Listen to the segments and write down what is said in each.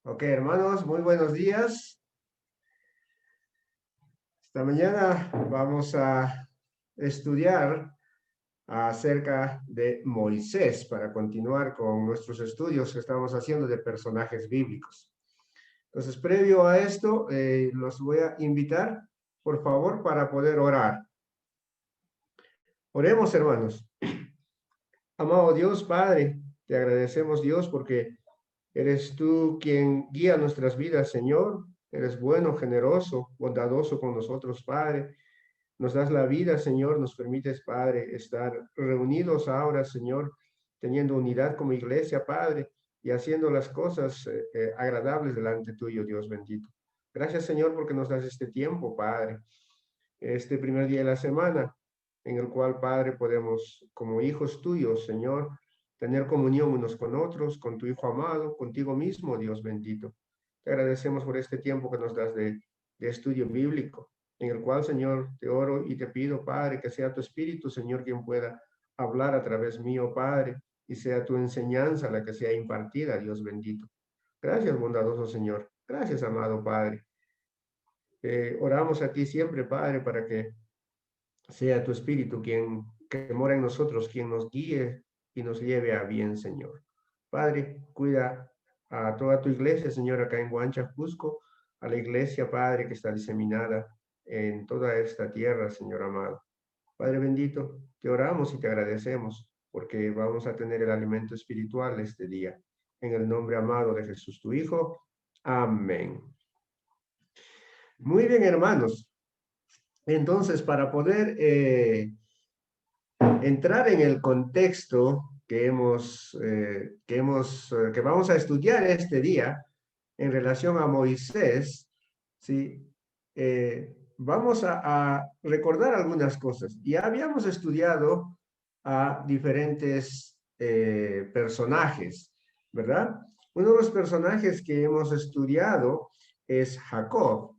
Ok, hermanos, muy buenos días. Esta mañana vamos a estudiar acerca de Moisés para continuar con nuestros estudios que estamos haciendo de personajes bíblicos. Entonces, previo a esto, los voy a invitar, por favor, para poder orar. Oremos, hermanos. Amado Dios, Padre, te agradecemos, Dios, porque eres tú quien guía nuestras vidas, Señor. Eres bueno, generoso, bondadoso con nosotros, Padre. Nos das la vida, Señor, nos permites, Padre, estar reunidos ahora, Señor, teniendo unidad como iglesia, Padre, y haciendo las cosas agradables delante tuyo, Dios bendito. Gracias, Señor, porque nos das este tiempo, Padre, este primer día de la semana, en el cual, Padre, podemos, como hijos tuyos, Señor, tener comunión unos con otros, con tu Hijo amado, contigo mismo, Dios bendito. Te agradecemos por este tiempo que nos das de estudio bíblico, en el cual, Señor, te oro y te pido, Padre, que sea tu Espíritu, Señor, quien pueda hablar a través mío, Padre, y sea tu enseñanza la que sea impartida, Dios bendito. Gracias, bondadoso Señor. Gracias, amado Padre. Oramos a ti siempre, Padre, para que sea tu Espíritu quien que mora en nosotros, quien nos guíe y nos lleve a bien, Señor. Padre, cuida a toda tu iglesia, Señor, acá en Huancha, Cusco, a la iglesia, Padre, que está diseminada en toda esta tierra, Señor amado. Padre bendito, te oramos y te agradecemos porque vamos a tener el alimento espiritual este día. En el nombre amado de Jesús, tu Hijo. Amén. Muy bien, hermanos. Entonces, para poder entrar en el contexto que vamos a estudiar este día en relación a Moisés, ¿sí? Vamos a recordar algunas cosas. Ya habíamos estudiado a diferentes personajes, ¿verdad? Uno de los personajes que hemos estudiado es Jacob,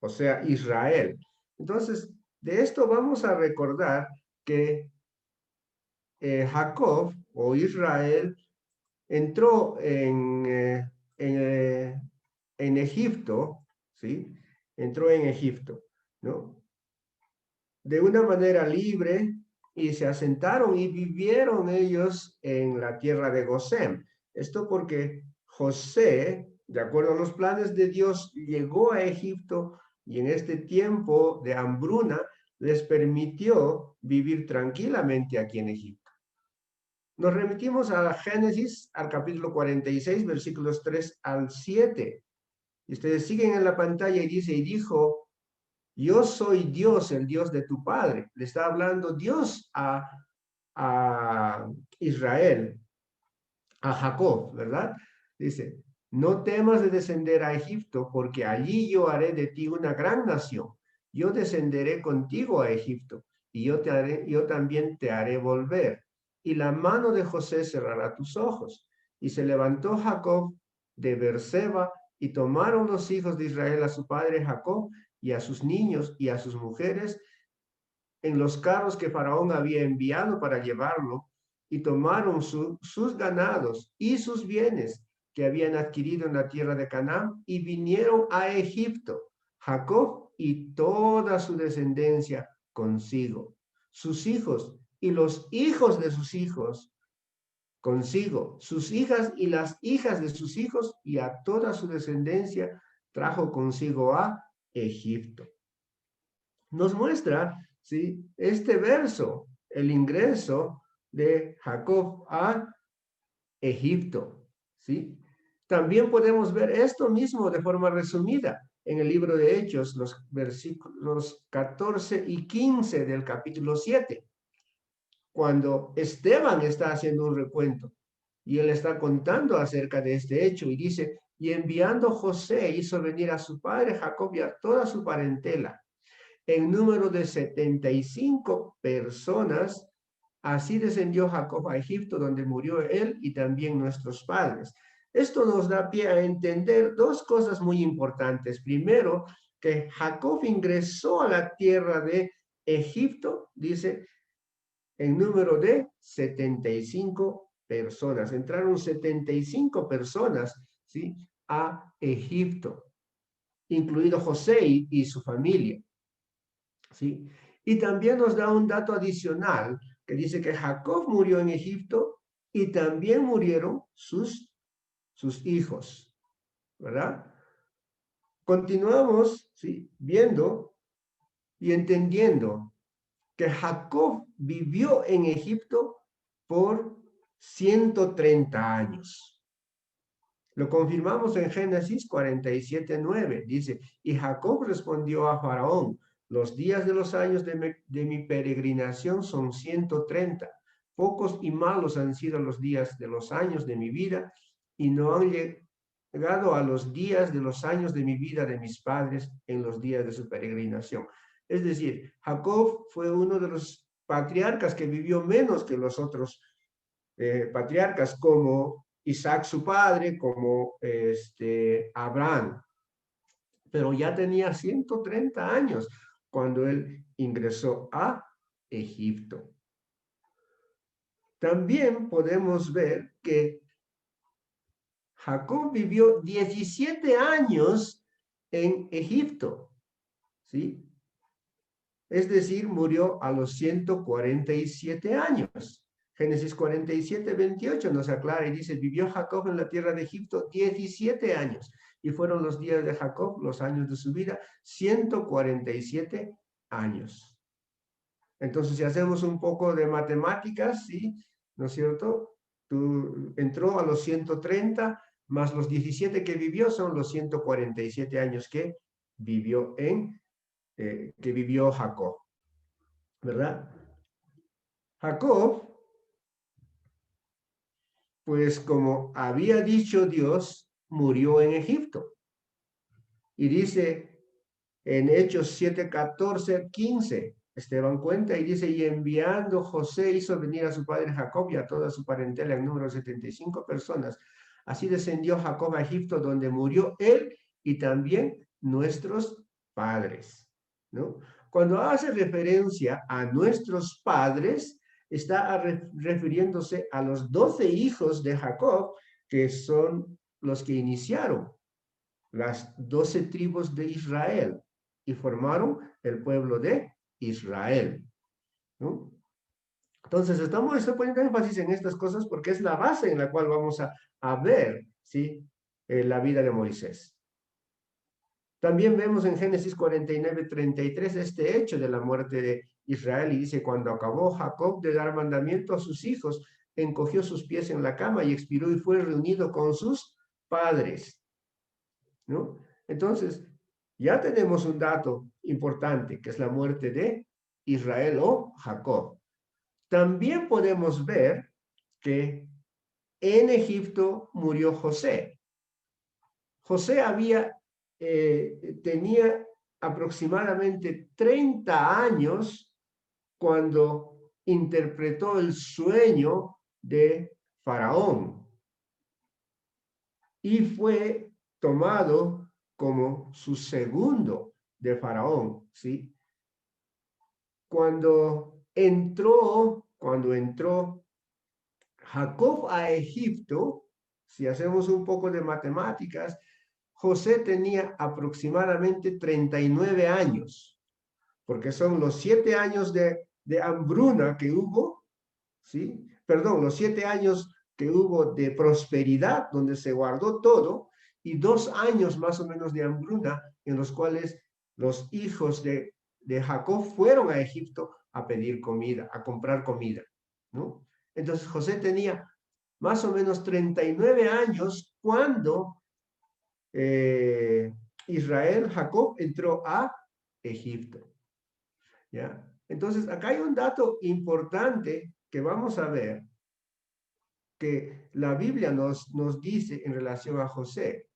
o sea, Israel. Entonces, de esto vamos a recordar que Jacob o Israel entró en Egipto, ¿sí? Entró en Egipto, ¿no? De una manera libre y se asentaron y vivieron ellos en la tierra de Gosén. Esto porque José, de acuerdo a los planes de Dios, llegó a Egipto y en este tiempo de hambruna les permitió vivir tranquilamente aquí en Egipto. Nos remitimos a Génesis, al capítulo 46, versículos 3 al 7. Y ustedes siguen en la pantalla y dice, y dijo, yo soy Dios, el Dios de tu padre. Le está hablando Dios a Israel, a Jacob, ¿verdad? Dice, no temas de descender a Egipto, porque allí yo haré de ti una gran nación. Yo descenderé contigo a Egipto, y yo también te haré volver. Y la mano de José cerrará tus ojos. Y se levantó Jacob de Beerseba, y tomaron los hijos de Israel a su padre Jacob, y a sus niños y a sus mujeres, en los carros que Faraón había enviado para llevarlo, y tomaron sus ganados y sus bienes que habían adquirido en la tierra de Canaán, y vinieron a Egipto, Jacob y toda su descendencia consigo, sus hijos y los hijos de sus hijos consigo, sus hijas y las hijas de sus hijos, y a toda su descendencia trajo consigo a Egipto. Nos muestra, ¿sí?, este verso, el ingreso de Jacob a Egipto, ¿sí? También podemos ver esto mismo de forma resumida en el libro de Hechos, los versículos 14 y 15 del capítulo 7, cuando Esteban está haciendo un recuento y él está contando acerca de este hecho y dice, y enviando José hizo venir a su padre Jacob y a toda su parentela, en número de 75 personas. Así descendió Jacob a Egipto, donde murió él y también nuestros padres. Esto nos da pie a entender dos cosas muy importantes. Primero, que Jacob ingresó a la tierra de Egipto, dice, en número de 75 personas. Entraron 75 personas, ¿sí? A Egipto, incluido José y su familia, ¿sí? Y también nos da un dato adicional que dice que Jacob murió en Egipto y también murieron sus hijos, ¿verdad? Continuamos, ¿sí? Viendo y entendiendo que Jacob vivió en Egipto por 130 años. Lo confirmamos en Génesis 47:9. Dice, y Jacob respondió a Faraón, los días de los años de mi peregrinación son 130. Pocos y malos han sido los días de los años de mi vida y no han llegado a los días de los años de mi vida de mis padres en los días de su peregrinación. Es decir, Jacob fue uno de los patriarcas que vivió menos que los otros patriarcas, como Isaac su padre, como Abraham, pero ya tenía 130 años cuando él ingresó a Egipto. También podemos ver que Jacob vivió 17 años en Egipto, ¿sí? Es decir, murió a los 147 años. Génesis 47:28 nos aclara y dice, vivió Jacob en la tierra de Egipto 17 años y fueron los días de Jacob, los años de su vida, 147 años. Entonces, si hacemos un poco de matemáticas, ¿sí? ¿No es cierto? Entró a los 130 más los 17 que vivió son los 147 años que vivió Jacob, ¿verdad? Jacob, pues como había dicho Dios, murió en Egipto. Y dice en Hechos 7:14-15, Esteban cuenta y dice, y enviando José hizo venir a su padre Jacob y a toda su parentela en número de 75 personas. Así descendió Jacob a Egipto, donde murió él y también nuestros padres, ¿no? Cuando hace referencia a nuestros padres, está refiriéndose a los 12 hijos de Jacob, que son los que iniciaron las 12 tribus de Israel y formaron el pueblo de Israel, ¿no? Entonces, estoy poniendo énfasis en estas cosas porque es la base en la cual vamos a ver, ¿sí? La vida de Moisés. También vemos en Génesis 49:33 este hecho de la muerte de Israel y dice, cuando acabó Jacob de dar mandamiento a sus hijos, encogió sus pies en la cama y expiró y fue reunido con sus padres, ¿no? Entonces, ya tenemos un dato importante, que es la muerte de Israel o Jacob. También podemos ver que en Egipto murió José. José tenía aproximadamente 30 años cuando interpretó el sueño de Faraón y fue tomado como su segundo de Faraón, ¿sí? Cuando entró Jacob a Egipto, si hacemos un poco de matemáticas, José tenía aproximadamente 39 años, porque son los 7 años de hambruna que hubo, ¿sí? Perdón, los 7 años que hubo de prosperidad, donde se guardó todo, y 2 años más o menos de hambruna, en los cuales los hijos de Jacob fueron a Egipto a pedir comida, a comprar comida, ¿no? Entonces José tenía más o menos 39 años cuando Jacob entró a Egipto, ¿ya? Entonces, acá hay un dato importante que vamos a ver, que la Biblia nos dice en relación a José.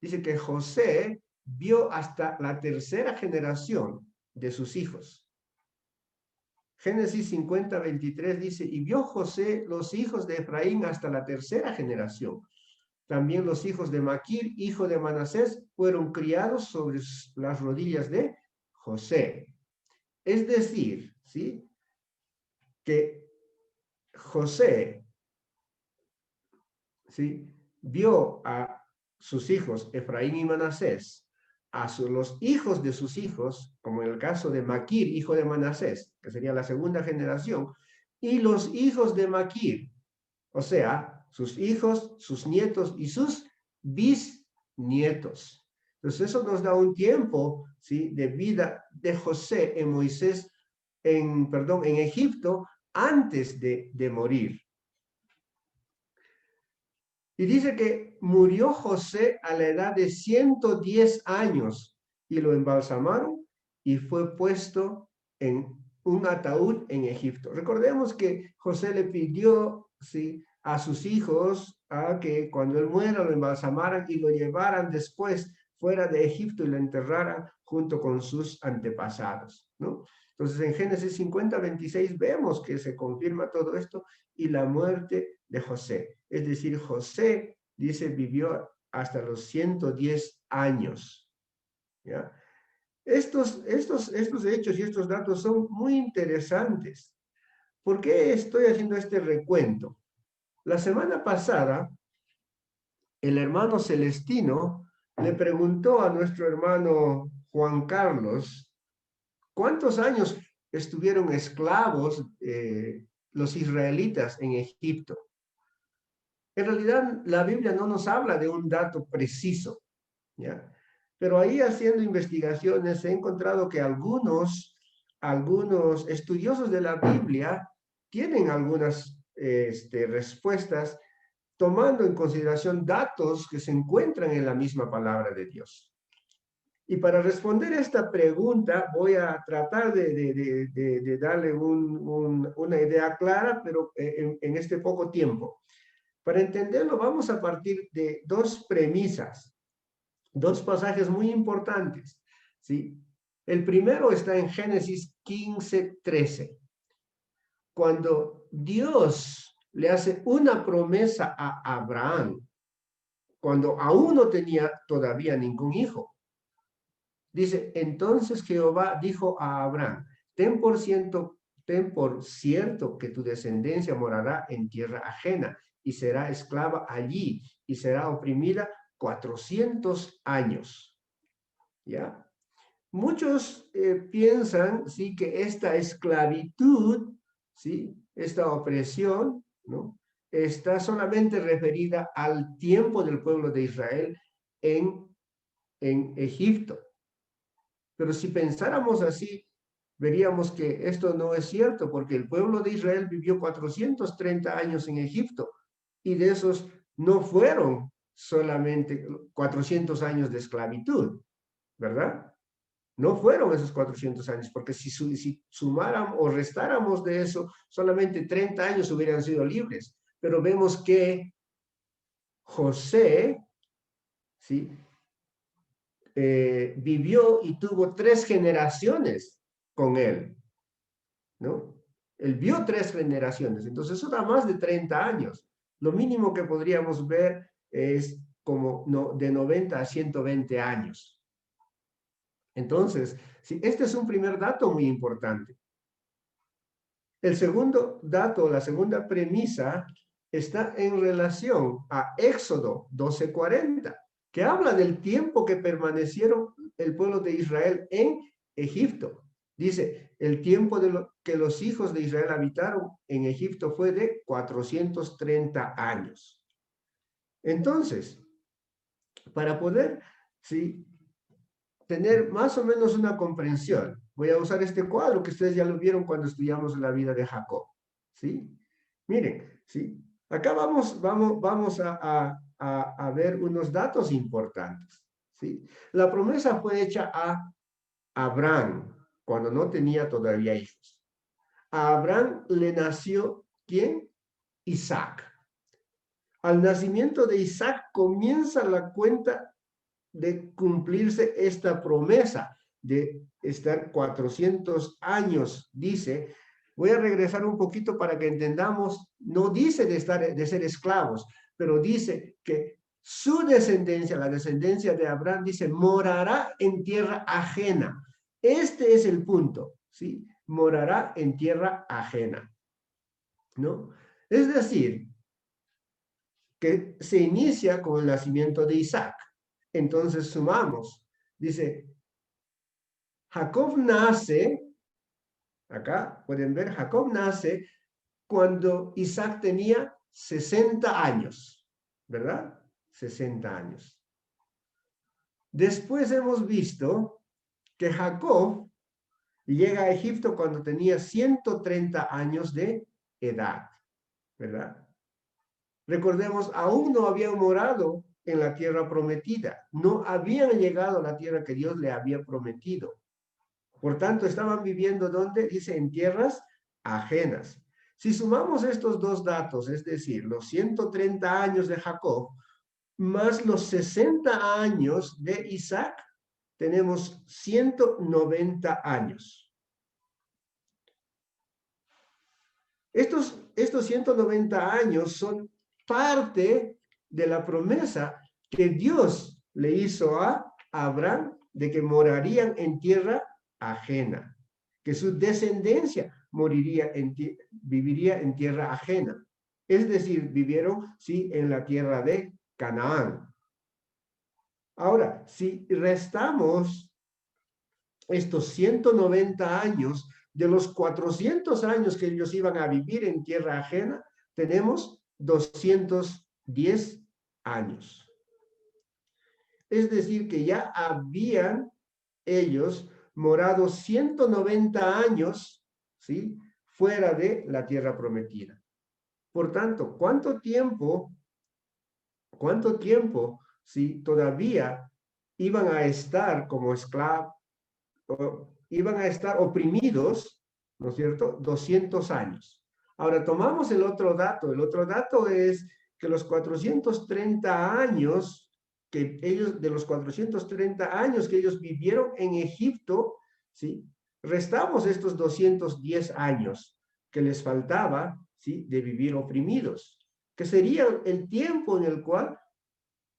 Dice que José vio hasta la tercera generación de sus hijos. Génesis 50:23 dice, y vio José los hijos de Efraín hasta la tercera generación. También los hijos de Maquir, hijo de Manasés, fueron criados sobre las rodillas de José. Es decir, ¿sí? Que José, ¿sí? Vio a sus hijos, Efraín y Manasés, los hijos de sus hijos, como en el caso de Maquir, hijo de Manasés, que sería la segunda generación, y los hijos de Maquir, o sea, sus hijos, sus nietos y sus bisnietos. Entonces eso nos da un tiempo, ¿sí?, de vida de José en en Egipto, antes de morir. Y dice que murió José a la edad de 110 años y lo embalsamaron y fue puesto en un ataúd en Egipto. Recordemos que José le pidió, ¿sí?, a sus hijos a que cuando él muera lo embalsamaran y lo llevaran después fuera de Egipto y lo enterraran junto con sus antepasados, ¿no? Entonces en Génesis 50:26 vemos que se confirma todo esto y la muerte de José. Es decir, José, dice, vivió hasta los 110 años. ¿Ya? Estos hechos y estos datos son muy interesantes. ¿Por qué estoy haciendo este recuento? La semana pasada, el hermano Celestino le preguntó a nuestro hermano Juan Carlos cuántos años estuvieron esclavos los israelitas en Egipto. En realidad, la Biblia no nos habla de un dato preciso, ¿ya? Pero ahí haciendo investigaciones he encontrado que algunos estudiosos de la Biblia tienen algunas respuestas tomando en consideración datos que se encuentran en la misma palabra de Dios. Y para responder esta pregunta voy a tratar de darle una idea clara, pero en este poco tiempo. Para entenderlo, vamos a partir de dos premisas, dos pasajes muy importantes, ¿sí? El primero está en Génesis 15:13, cuando Dios le hace una promesa a Abraham, cuando aún no tenía todavía ningún hijo. Dice, entonces Jehová dijo a Abraham, ten por cierto que tu descendencia morará en tierra ajena y será esclava allí y será oprimida 400 años. ¿Ya? Muchos piensan, sí, que esta esclavitud, sí, esta opresión, ¿no?, está solamente referida al tiempo del pueblo de Israel en Egipto. Pero si pensáramos así, veríamos que esto no es cierto, porque el pueblo de Israel vivió 430 años en Egipto, y de esos no fueron solamente 400 años de esclavitud, ¿verdad? No fueron esos 400 años, porque si sumáramos o restáramos de eso, solamente 30 años hubieran sido libres. Pero vemos que José, ¿sí?, vivió y tuvo 3 generaciones con él, ¿no? Él vio 3 generaciones, entonces eso da más de 30 años. Lo mínimo que podríamos ver es como de 90 a 120 años. Entonces, sí, este es un primer dato muy importante. El segundo dato, la segunda premisa, está en relación a Éxodo 12:40, que habla del tiempo que permanecieron el pueblo de Israel en Egipto. Dice, el tiempo que los hijos de Israel habitaron en Egipto fue de 430 años. Entonces, para poder, ¿sí?, tener más o menos una comprensión, voy a usar este cuadro que ustedes ya lo vieron cuando estudiamos la vida de Jacob, ¿sí? Miren, ¿sí? Acá vamos a ver unos datos importantes, ¿sí? La promesa fue hecha a Abraham cuando no tenía todavía hijos. A Abraham le nació, ¿quién? Isaac. Al nacimiento de Isaac comienza la cuenta de cumplirse esta promesa de estar 400 años, dice. Voy a regresar un poquito para que entendamos, no dice de ser esclavos, pero dice que su descendencia, la descendencia de Abraham, dice, morará en tierra ajena. Este es el punto, ¿sí? Morará en tierra ajena, ¿no? Es decir, que se inicia con el nacimiento de Isaac. Entonces sumamos. Dice, Jacob nace, acá pueden ver, Jacob nace cuando Isaac tenía 60 años, ¿verdad? 60 años. Después hemos visto que Jacob llega a Egipto cuando tenía 130 años de edad, ¿verdad? Recordemos, aún no habían morado en la tierra prometida, no habían llegado a la tierra que Dios le había prometido. Por tanto, estaban viviendo, ¿dónde? Dice, en tierras ajenas. Si sumamos estos dos datos, es decir, los 130 años de Jacob, más los 60 años de Isaac, tenemos 190 años. Estos 190 años son parte de la promesa que Dios le hizo a Abraham de que morarían en tierra ajena, que su descendencia viviría en tierra ajena. Es decir, vivieron, sí, en la tierra de Canaán. Ahora, si restamos estos 190 años de los 400 años que ellos iban a vivir en tierra ajena, tenemos 210 años. Es decir, que ya habían ellos morado 190 años, ¿sí?, fuera de la tierra prometida. Por tanto, ¿cuánto tiempo, sí, todavía iban a estar como esclavos, iban a estar oprimidos, ¿no es cierto?, 200 años. Ahora, tomamos el otro dato. El otro dato es que los 430 años que ellos, de los 430 años que ellos vivieron en Egipto, ¿sí?, restamos estos 210 años que les faltaba, ¿sí?, de vivir oprimidos, que sería el tiempo en el cual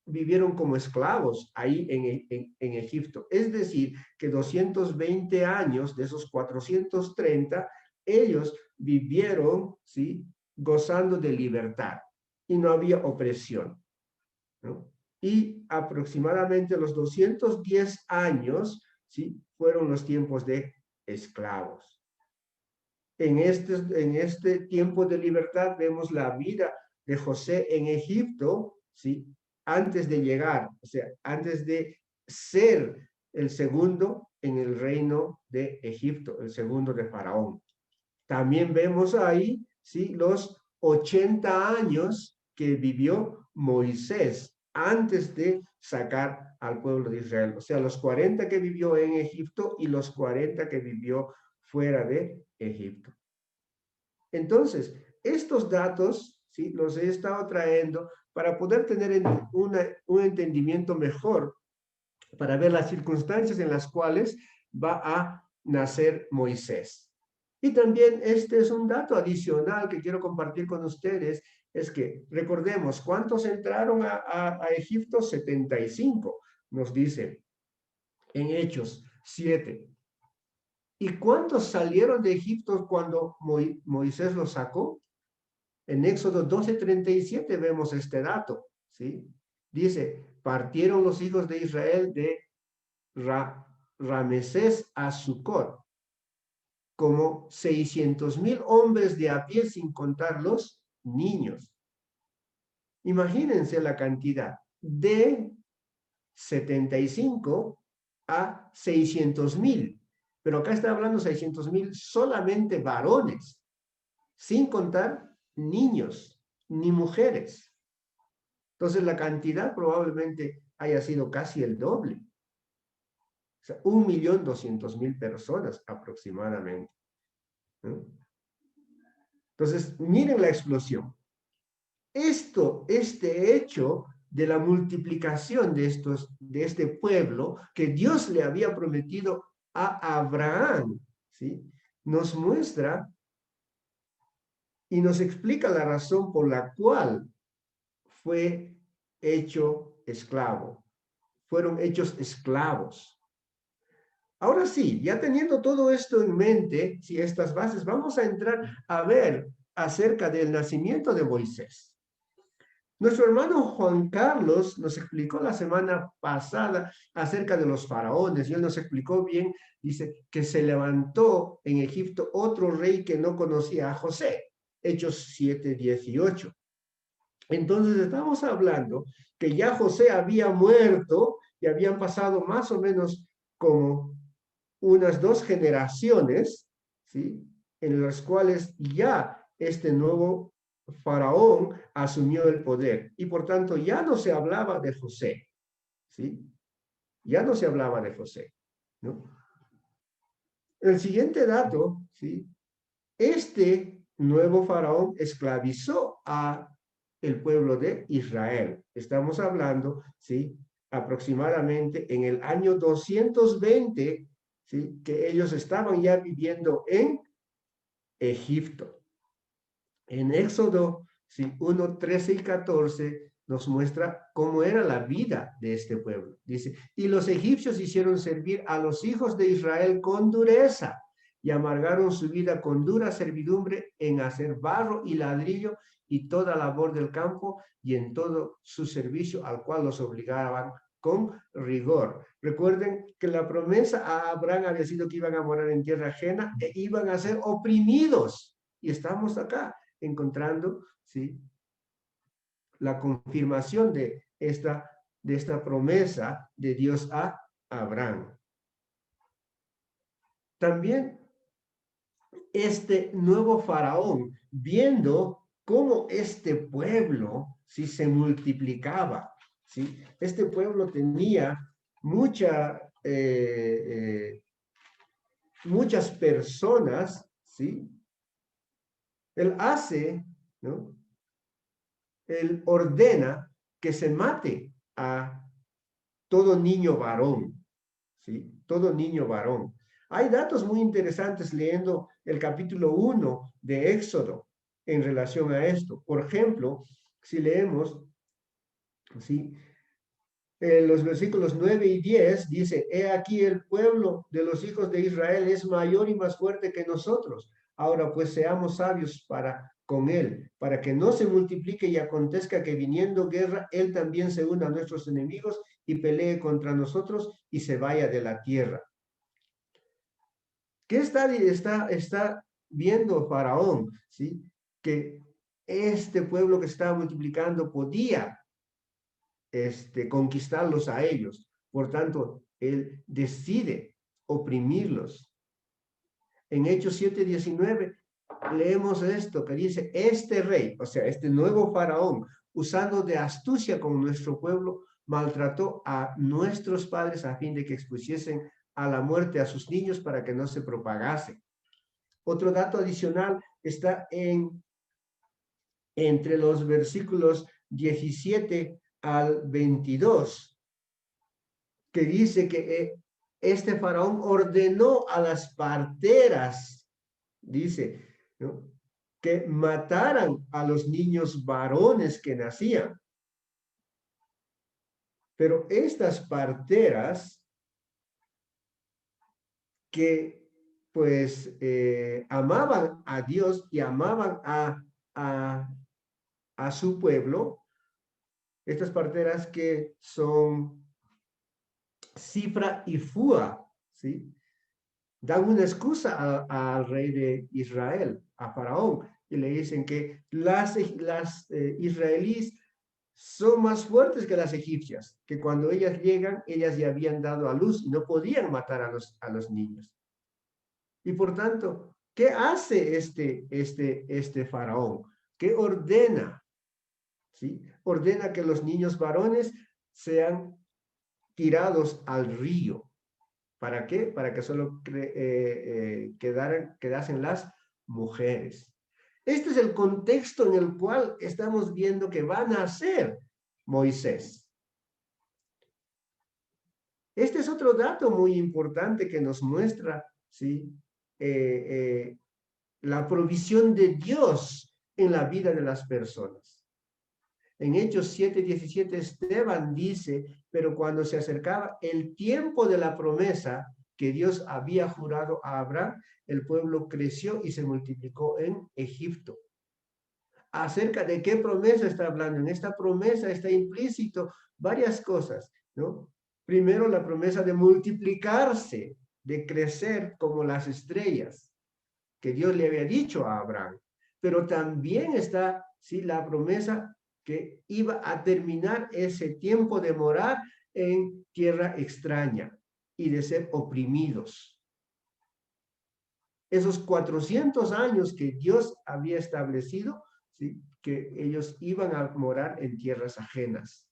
vivieron como esclavos ahí en Egipto. Es decir, que 220 años de esos 430, ellos vivieron, ¿sí?, gozando de libertad y no había opresión, ¿no? Y aproximadamente los 210 años, ¿sí?, fueron los tiempos de esclavos. En este tiempo de libertad vemos la vida de José en Egipto, ¿sí?, antes de llegar, o sea, antes de ser el segundo en el reino de Egipto, el segundo de Faraón. También vemos ahí, ¿sí?, los 80 años que vivió Moisés antes de sacar al pueblo de Israel. O sea, los 40 que vivió en Egipto y los 40 que vivió fuera de Egipto. Entonces, estos datos, ¿sí?, los he estado trayendo para poder tener un entendimiento mejor, para ver las circunstancias en las cuales va a nacer Moisés. Y también este es un dato adicional que quiero compartir con ustedes, es que recordemos, ¿cuántos entraron a Egipto? 75, nos dice en Hechos 7. ¿Y cuántos salieron de Egipto cuando Moisés los sacó? En Éxodo 12:37 vemos este dato, ¿sí? Dice, partieron los hijos de Israel de Ramesés a Sucot, como 600,000 hombres de a pie, sin contar los niños. Imagínense la cantidad de 75 a 600,000. Pero acá está hablando 600,000 solamente varones, sin contar niños ni mujeres. Entonces la cantidad probablemente haya sido casi el doble. O sea, 1.200.000 personas aproximadamente, ¿no? Entonces, miren la explosión. Este hecho de la multiplicación de este pueblo que Dios le había prometido a Abraham, ¿sí?, nos muestra y nos explica la razón por la cual fue hecho esclavo. Fueron hechos esclavos. Ahora sí, ya teniendo todo esto en mente, si estas bases, vamos a entrar a ver acerca del nacimiento de Moisés. Nuestro hermano Juan Carlos nos explicó la semana pasada acerca de los faraones, y él nos explicó bien, dice, que se levantó en Egipto otro rey que no conocía a José, Hechos 7:18. Entonces estamos hablando que ya José había muerto y habían pasado más o menos como unas 2 generaciones, ¿sí? En las cuales ya este nuevo faraón asumió el poder y por tanto ya no se hablaba de José, ¿sí? Ya no se hablaba de José, ¿no? El siguiente dato, ¿sí? Este nuevo faraón esclavizó a el pueblo de Israel. Estamos hablando, ¿sí? Aproximadamente en el año 220, ¿sí? Que ellos estaban ya viviendo en Egipto. En Éxodo, ¿sí? 1, 13 y 14 nos muestra cómo era la vida de este pueblo. Dice, y los egipcios hicieron servir a los hijos de Israel con dureza y amargaron su vida con dura servidumbre en hacer barro y ladrillo y toda labor del campo y en todo su servicio al cual los obligaban con rigor. Recuerden que la promesa a Abraham había sido que iban a morar en tierra ajena e iban a ser oprimidos. Y estamos acá encontrando, ¿sí? La confirmación de esta promesa de Dios a Abraham. También este nuevo faraón, viendo cómo este pueblo, ¿sí? Se multiplicaba, ¿sí? Este pueblo tenía muchas personas, ¿sí? Él hace, ¿no? Él ordena que se mate a todo niño varón, ¿sí? Todo niño varón. Hay datos muy interesantes leyendo el capítulo 1 de Éxodo en relación a esto. Por ejemplo, si leemos, ¿sí? Los versículos 9 y 10 dice, he aquí el pueblo de los hijos de Israel es mayor y más fuerte que nosotros. Ahora pues seamos sabios con él, para que no se multiplique y acontezca que viniendo guerra, él también se una a nuestros enemigos y pelee contra nosotros y se vaya de la tierra. ¿Qué está viendo Faraón? ¿Sí? Que este pueblo que estaba multiplicando podía conquistarlos a ellos. Por tanto, él decide oprimirlos. En Hechos 7:19 leemos esto que dice, este rey, o sea, este nuevo faraón, usando de astucia con nuestro pueblo, maltrató a nuestros padres a fin de que expusiesen a la muerte a sus niños para que no se propagase. Otro dato adicional está entre los versículos 17 al 22, que dice que este faraón ordenó a las parteras, dice, ¿no? Que mataran a los niños varones que nacían. Pero estas parteras que pues amaban a Dios y amaban a su pueblo, estas parteras que son Cifra y Fua, ¿sí? Dan una excusa al rey de Israel, a Faraón, y le dicen que las israelíes son más fuertes que las egipcias, que cuando ellas llegan, ellas ya habían dado a luz y no podían matar a los niños. Y por tanto, ¿qué hace este faraón? ¿Qué ordena? ¿Sí? Ordena que los niños varones sean tirados al río. ¿Para qué? Para que solo quedasen las mujeres. Este es el contexto en el cual estamos viendo que va a nacer Moisés. Este es otro dato muy importante que nos muestra, ¿sí? La provisión de Dios en la vida de las personas. En Hechos 7:17, Esteban dice, pero cuando se acercaba el tiempo de la promesa que Dios había jurado a Abraham, el pueblo creció y se multiplicó en Egipto. acerca de qué promesa está hablando. En esta promesa está implícito varias cosas, ¿no? Primero, la promesa de multiplicarse, de crecer como las estrellas, que Dios le había dicho a Abraham. Pero también está, sí, la promesa que iba a terminar ese tiempo de morar en tierra extraña y de ser oprimidos. Esos 400 años que Dios había establecido, ¿sí?, que ellos iban a morar en tierras ajenas,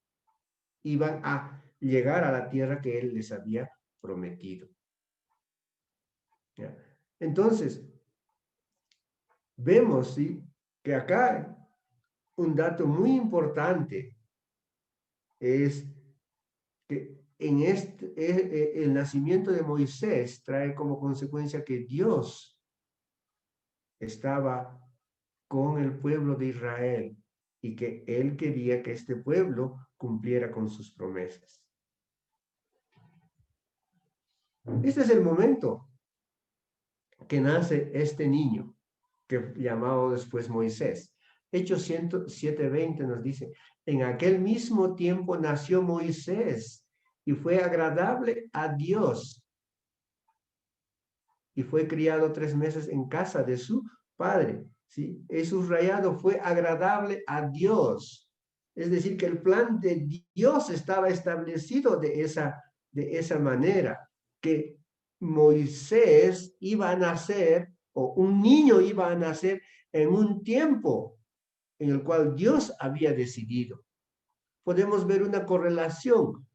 iban a llegar a la tierra que Él les había prometido. ¿Ya? Entonces, vemos, ¿sí?, que acá un dato muy importante es que en el nacimiento de Moisés trae como consecuencia que Dios estaba con el pueblo de Israel y que Él quería que este pueblo cumpliera con sus promesas. Este es el momento que nace este niño, que llamado después Moisés. Hechos 7:20 nos dice, en aquel mismo tiempo nació Moisés y fue agradable a Dios y fue criado 3 meses en casa de su padre. ¿Sí? Es subrayado, fue agradable a Dios. Es decir, que el plan de Dios estaba establecido de esa manera, que Moisés iba a nacer, o un niño iba a nacer en un tiempo en el cual Dios había decidido. Podemos ver una correlación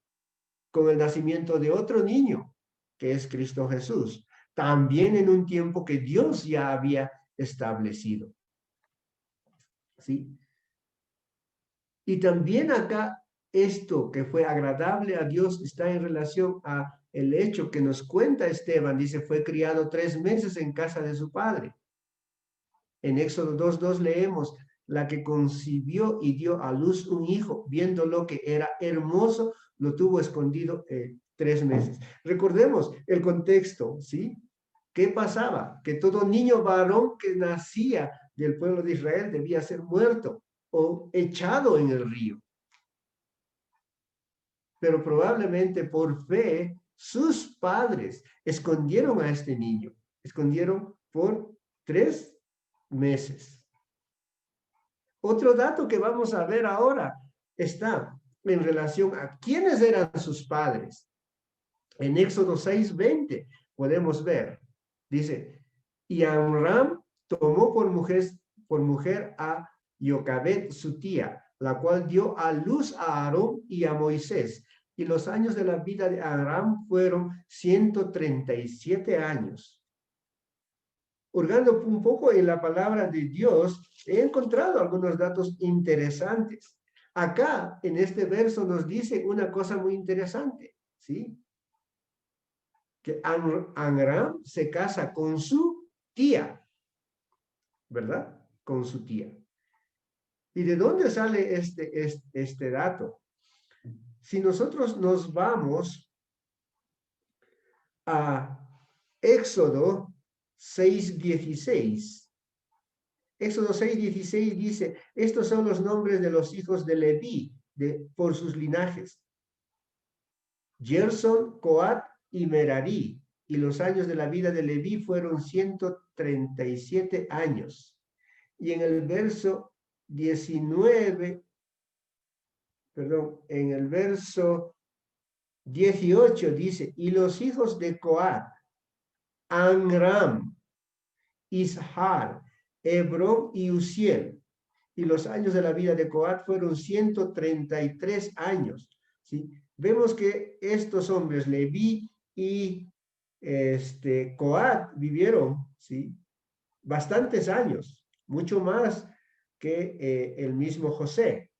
con el nacimiento de otro niño, que es Cristo Jesús, también en un tiempo que Dios ya había establecido. ¿Sí? Y también acá esto que fue agradable a Dios está en relación a el hecho que nos cuenta Esteban. Dice, fue criado 3 meses en casa de su padre. En Éxodo 2:2 leemos, la que concibió y dio a luz un hijo, viendo lo que era hermoso, lo tuvo escondido 3 meses. Recordemos el contexto, ¿sí? ¿Qué pasaba? Que todo niño varón que nacía del pueblo de Israel debía ser muerto o echado en el río. Pero probablemente por fe, sus padres escondieron a este niño, escondieron por 3 meses. Otro dato que vamos a ver ahora está en relación a quiénes eran sus padres. En Éxodo 6:20 podemos ver, dice, y Amram tomó por mujer a Jocabed, su tía, la cual dio a luz a Aarón y a Moisés. Y los años de la vida de Amram fueron 137 años. Hurgando un poco en la palabra de Dios, he encontrado algunos datos interesantes. Acá, en este verso, nos dice una cosa muy interesante, ¿sí? Que Amram se casa con su tía, ¿verdad? Con su tía. ¿Y de dónde sale este dato? Si nosotros nos vamos a Éxodo 6:16, Éxodo 6:16 dice, estos son los nombres de los hijos de Leví por sus linajes. Gerson, Coat y Merari. Y los años de la vida de Leví fueron 137 años. Y en el verso 19, perdón, en el verso 18 dice, y los hijos de Coat, Amram, Ishar, Hebrón y Uziel. Y los años de la vida de Coat fueron 133 años. ¿Sí? Vemos que estos hombres, Leví y Coat, vivieron, ¿sí?, bastantes años, mucho más que el mismo José.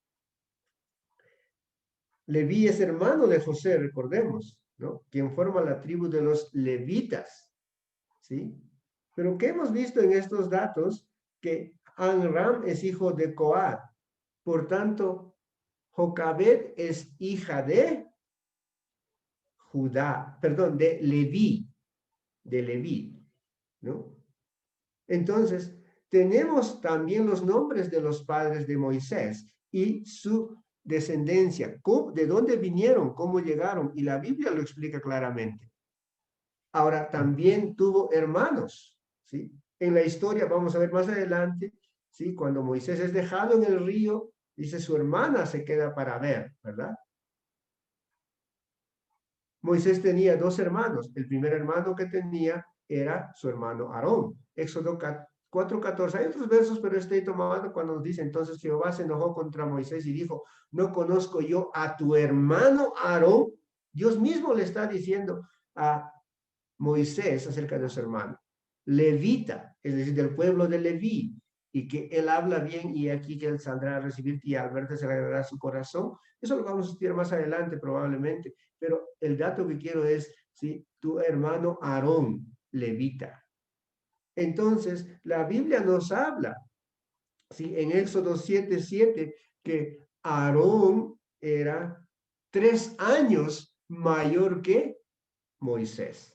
Leví es hermano de José, recordemos, ¿no?, quien forma la tribu de los levitas, ¿sí? Pero ¿qué hemos visto en estos datos? Que Amram es hijo de Coat, por tanto, Jocabed es hija de Judá, perdón, de Leví, ¿no? Entonces, tenemos también los nombres de los padres de Moisés y su descendencia, de dónde vinieron, cómo llegaron, y la Biblia lo explica claramente. Ahora, también tuvo hermanos, ¿sí? En la historia, vamos a ver más adelante, ¿sí? Cuando Moisés es dejado en el río, dice su hermana se queda para ver, ¿verdad? Moisés tenía dos hermanos. El primer hermano que tenía era su hermano Aarón. Éxodo 4:14. Hay otros versos, pero estoy tomando cuando nos dice, entonces Jehová se enojó contra Moisés y dijo, ¿no conozco yo a tu hermano Aarón? Dios mismo le está diciendo a Moisés acerca de su hermano. Levita, es decir, del pueblo de Leví, y que él habla bien y aquí que él saldrá a recibirte y al verte se le agradará su corazón. Eso lo vamos a estudiar más adelante probablemente, pero el dato que quiero es, ¿sí? Tu hermano Aarón, levita. Entonces, la Biblia nos habla, ¿sí? En Éxodo 7:7, que Aarón era 3 años mayor que Moisés.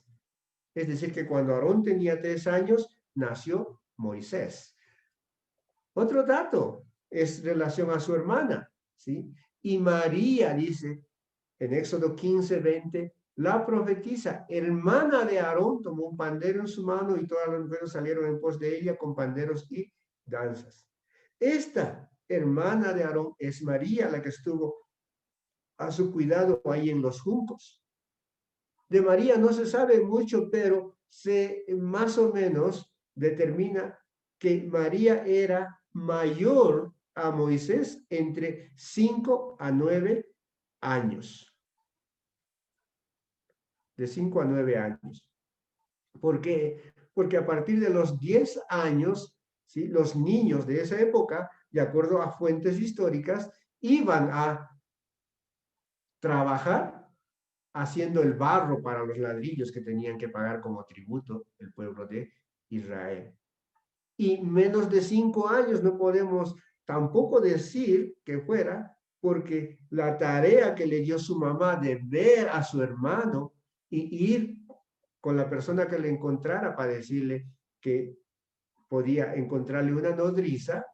Es decir, que cuando Aarón tenía 3 años, nació Moisés. Otro dato es relación a su hermana, ¿sí? Y María dice en Éxodo 15:20, la profetisa, hermana de Aarón, tomó un pandero en su mano y todas las mujeres salieron en pos de ella con panderos y danzas. Esta hermana de Aarón es María, la que estuvo a su cuidado ahí en los juncos. De María no se sabe mucho, pero se más o menos determina que María era mayor a Moisés entre 5 a 9 años. De 5 a 9 años. ¿Por qué? Porque a partir de los 10 años, ¿sí? Los niños de esa época, de acuerdo a fuentes históricas, iban a trabajar haciendo el barro para los ladrillos que tenían que pagar como tributo el pueblo de Israel. Y menos de 5 años no podemos tampoco decir que fuera, porque la tarea que le dio su mamá de ver a su hermano y ir con la persona que le encontrara para decirle que podía encontrarle una nodriza,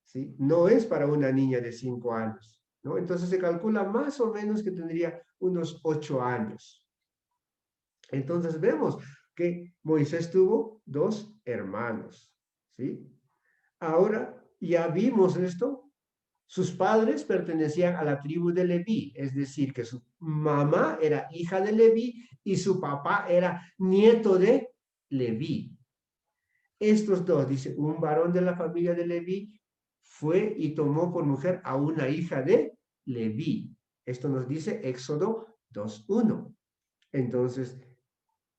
¿sí? No es para una niña de 5 años, ¿no? Entonces se calcula más o menos que tendría unos 8 años. Entonces vemos que Moisés tuvo 2 hermanos, ¿sí? Ahora ya vimos esto. Sus padres pertenecían a la tribu de Leví, es decir, que su mamá era hija de Leví y su papá era nieto de Leví. Estos dos, dice, un varón de la familia de Leví fue y tomó por mujer a una hija de Leví. Esto nos dice Éxodo 2:1. Entonces,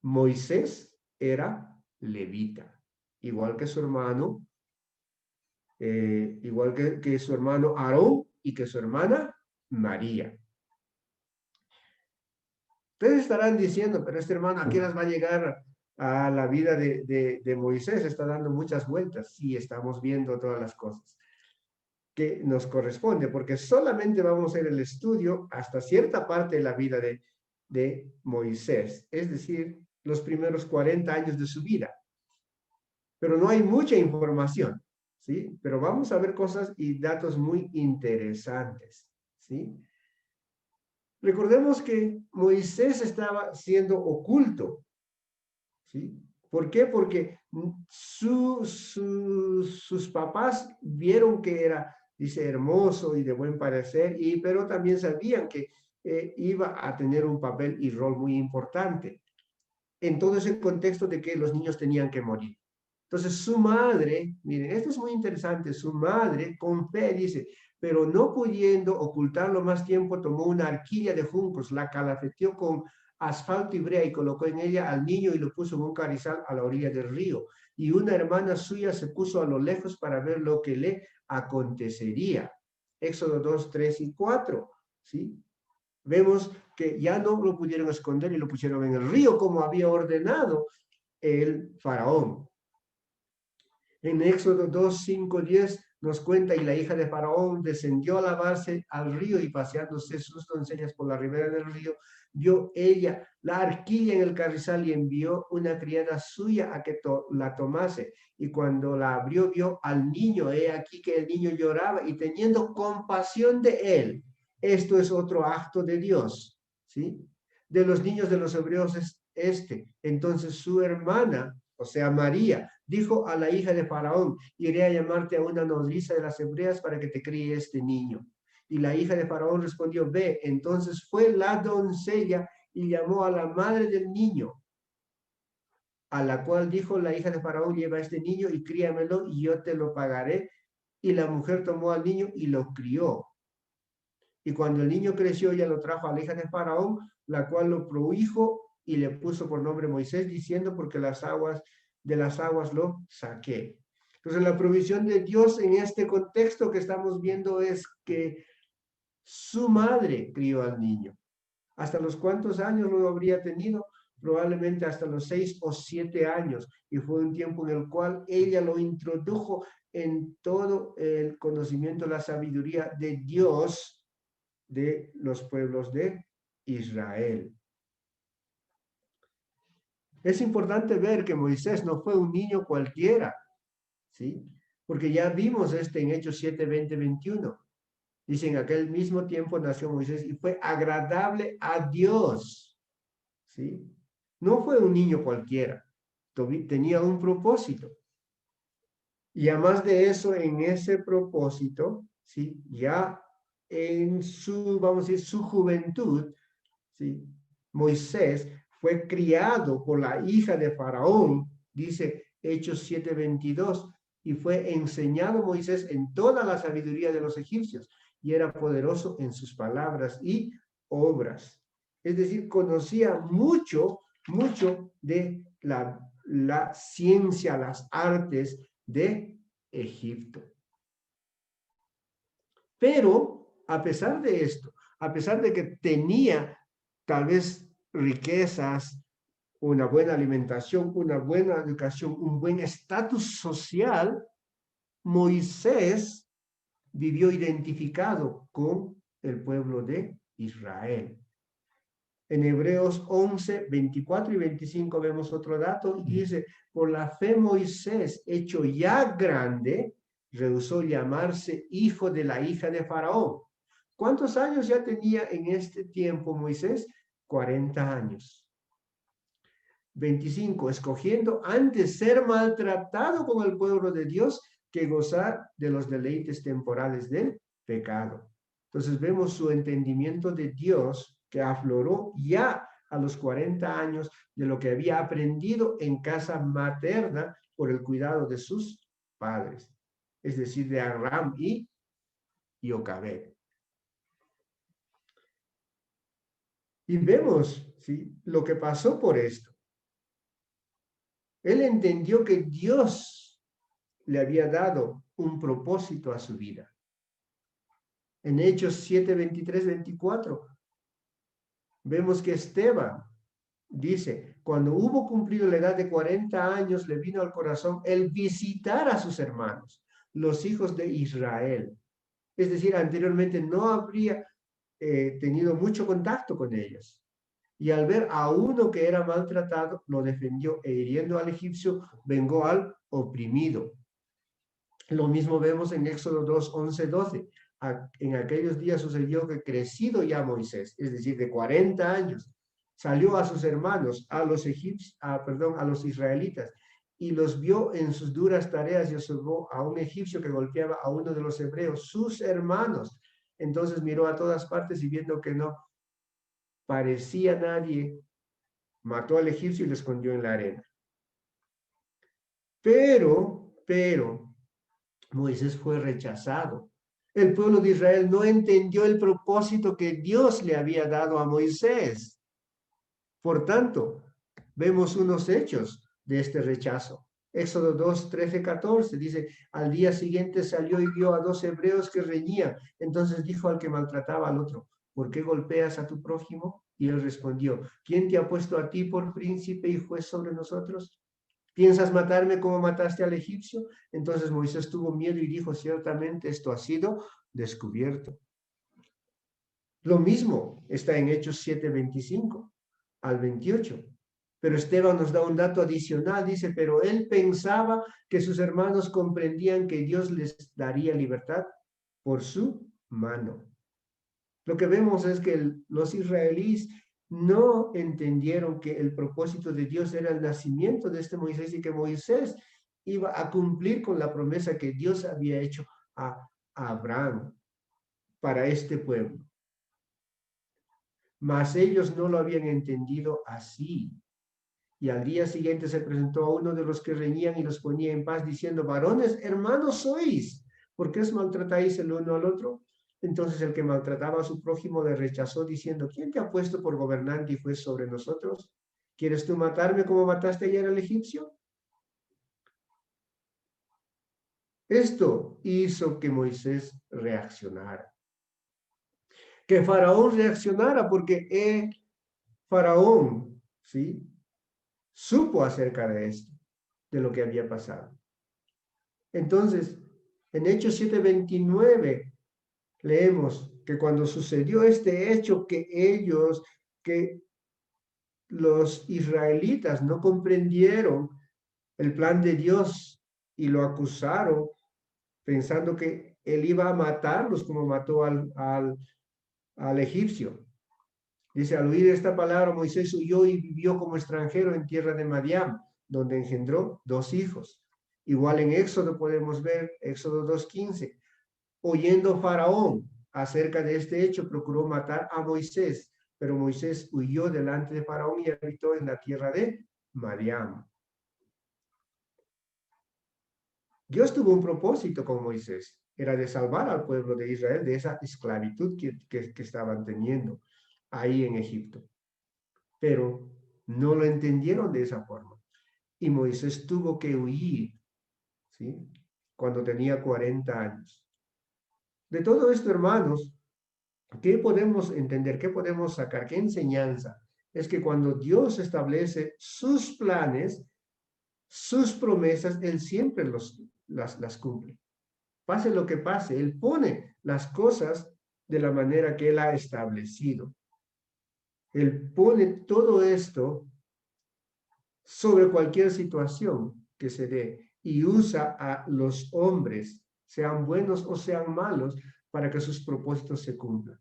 Moisés era levita, igual que su hermano, igual que su hermano Aarón y que su hermana María. Ustedes estarán diciendo, pero este hermano, ¿a qué horas va a llegar a la vida de Moisés? Está dando muchas vueltas. Sí, estamos viendo todas las cosas que nos corresponde, porque solamente vamos a ir el estudio hasta cierta parte de la vida de Moisés, es decir, los primeros 40 años de su vida. Pero no hay mucha información, ¿sí? Pero vamos a ver cosas y datos muy interesantes, ¿sí? Recordemos que Moisés estaba siendo oculto, ¿sí? ¿Por qué? Porque sus papás vieron que era, dice, hermoso y de buen parecer, pero también sabían que iba a tener un papel y rol muy importante en todo ese contexto de que los niños tenían que morir. Entonces su madre, miren, esto es muy interesante, su madre con fe dice, pero no pudiendo ocultarlo más tiempo, tomó una arquilla de juncos, la calafeteó con asfalto y brea y colocó en ella al niño y lo puso en un carrizal a la orilla del río. Y una hermana suya se puso a lo lejos para ver lo que le acontecería. Éxodo 2, 3 y 4, ¿sí? Vemos que ya no lo pudieron esconder y lo pusieron en el río como había ordenado el faraón. En Éxodo 2, 5, 10 nos cuenta, y la hija de Faraón descendió a lavarse al río y paseándose sus doncellas por la ribera del río, vio ella la arquilla en el carrizal y envió una criada suya a que la tomase. Y cuando la abrió, vio al niño. He aquí que el niño lloraba y teniendo compasión de él. Esto es otro acto de Dios, ¿sí? De los niños de los hebreos es este. Entonces su hermana, o sea, María, dijo a la hija de Faraón: iré a llamarte a una nodriza de las hebreas para que te críe este niño. Y la hija de Faraón respondió: ve. Entonces fue la doncella y llamó a la madre del niño, a la cual dijo la hija de Faraón: lleva a este niño y críamelo y yo te lo pagaré. Y la mujer tomó al niño y lo crió. Y cuando el niño creció, ya lo trajo a la hija de Faraón, la cual lo prohijo y le puso por nombre Moisés, diciendo: porque de las aguas lo saqué. Entonces, la provisión de Dios en este contexto que estamos viendo es que su madre crió al niño. ¿Hasta los cuántos años lo habría tenido? Probablemente hasta los 6 o 7 años. Y fue un tiempo en el cual ella lo introdujo en todo el conocimiento, la sabiduría de Dios de los pueblos de Israel. Es importante ver que Moisés no fue un niño cualquiera, ¿sí? Porque ya vimos en Hechos 7, 20, 21. Dice: en aquel mismo tiempo nació Moisés y fue agradable a Dios, ¿sí? No fue un niño cualquiera, tenía un propósito. Y además de eso, en ese propósito, ¿sí? Ya en su, vamos a decir, su juventud, ¿sí? Moisés fue criado por la hija de Faraón, dice Hechos 7:22, y fue enseñado Moisés en toda la sabiduría de los egipcios, y era poderoso en sus palabras y obras. Es decir, conocía mucho, mucho de la ciencia, las artes de Egipto. Pero, a pesar de esto, a pesar de que tenía tal vez riquezas, una buena alimentación, una buena educación, un buen estatus social, Moisés vivió identificado con el pueblo de Israel. En Hebreos 11, 24 y 25 vemos otro dato y dice: por la fe Moisés, hecho ya grande, rehusó llamarse hijo de la hija de Faraón. ¿Cuántos años ya tenía en este tiempo Moisés? 40 años. 25, escogiendo antes ser maltratado con el pueblo de Dios que gozar de los deleites temporales del pecado. Entonces vemos su entendimiento de Dios que afloró ya a los 40 años de lo que había aprendido en casa materna por el cuidado de sus padres, es decir, de Aram y Jocabed. Y vemos, ¿sí?, lo que pasó por esto. Él entendió que Dios le había dado un propósito a su vida. En Hechos 7, 23, 24, vemos que Esteban dice: cuando hubo cumplido la edad de 40 años, le vino al corazón el visitar a sus hermanos, los hijos de Israel. Es decir, anteriormente no habría tenido mucho contacto con ellos. Y al ver a uno que era maltratado, lo defendió, e hiriendo al egipcio, vengó al oprimido. Lo mismo vemos en Éxodo 2, 11, 12. En aquellos días sucedió que, crecido ya Moisés, es decir, de 40 años, salió a sus hermanos, a los a los israelitas, y los vio en sus duras tareas, y observó a un egipcio que golpeaba a uno de los hebreos, sus hermanos. Entonces miró a todas partes y, viendo que no parecía nadie, mató al egipcio y lo escondió en la arena. Pero, Moisés fue rechazado. El pueblo de Israel no entendió el propósito que Dios le había dado a Moisés. Por tanto, vemos unos hechos de este rechazo. Éxodo 2, 13, 14 dice: al día siguiente salió y vio a 2 hebreos que reñían. Entonces dijo al que maltrataba al otro: ¿por qué golpeas a tu prójimo? Y él respondió: ¿quién te ha puesto a ti por príncipe y juez sobre nosotros? ¿Piensas matarme como mataste al egipcio? Entonces Moisés tuvo miedo y dijo: ciertamente esto ha sido descubierto. Lo mismo está en Hechos 7:25 al 28. Pero Esteban nos da un dato adicional, dice, pero él pensaba que sus hermanos comprendían que Dios les daría libertad por su mano. Lo que vemos es que los israelíes no entendieron que el propósito de Dios era el nacimiento de este Moisés y que Moisés iba a cumplir con la promesa que Dios había hecho a Abraham para este pueblo. Mas ellos no lo habían entendido así. Y al día siguiente se presentó a uno de los que reñían y los ponía en paz, diciendo, varones, hermanos sois, ¿por qué os maltratáis el uno al otro? Entonces el que maltrataba a su prójimo le rechazó, diciendo, ¿quién te ha puesto por gobernante y juez sobre nosotros? ¿Quieres tú matarme como mataste ayer al egipcio? Esto hizo que Moisés reaccionara. Que Faraón reaccionara porque Faraón, ¿sí?, supo acerca de esto, de lo que había pasado. Entonces, en Hechos 7:29 leemos que cuando sucedió este hecho que los israelitas no comprendieron el plan de Dios y lo acusaron pensando que él iba a matarlos como mató al egipcio. Dice, al oír esta palabra, Moisés huyó y vivió como extranjero en tierra de Madián, donde engendró 2 hijos. Igual en Éxodo podemos ver, Éxodo 2:15. Oyendo Faraón acerca de este hecho, procuró matar a Moisés, pero Moisés huyó delante de Faraón y habitó en la tierra de Madián. Dios tuvo un propósito con Moisés, era de salvar al pueblo de Israel de esa esclavitud que estaban teniendo ahí en Egipto. Pero no lo entendieron de esa forma. Y Moisés tuvo que huir, ¿sí?, cuando tenía 40 años. De todo esto, hermanos, ¿qué podemos entender? ¿Qué podemos sacar? ¿Qué enseñanza? Es que cuando Dios establece sus planes, sus promesas, Él siempre las cumple. Pase lo que pase, Él pone las cosas de la manera que Él ha establecido. Él pone todo esto sobre cualquier situación que se dé y usa a los hombres, sean buenos o sean malos, para que sus propósitos se cumplan.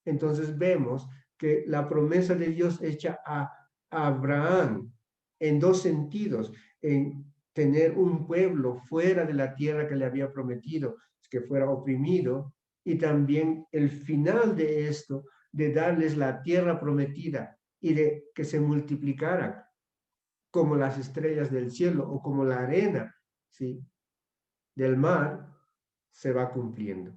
Entonces vemos que la promesa de Dios hecha a Abraham en 2 sentidos, en tener un pueblo fuera de la tierra que le había prometido, que fuera oprimido, y también el final de esto, de darles la tierra prometida y de que se multiplicaran como las estrellas del cielo o como la arena, ¿sí?, del mar, se va cumpliendo.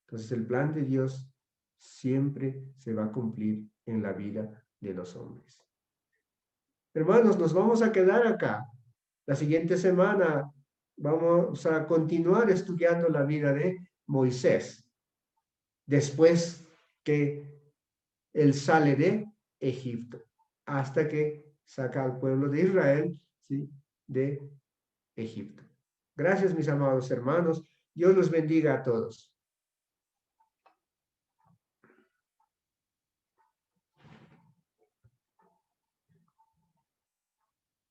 Entonces el plan de Dios siempre se va a cumplir en la vida de los hombres. Hermanos, nos vamos a quedar acá. La siguiente semana vamos a continuar estudiando la vida de Moisés, después que él sale de Egipto, hasta que saca al pueblo de Israel, ¿sí?, de Egipto. Gracias, mis amados hermanos. Dios los bendiga a todos.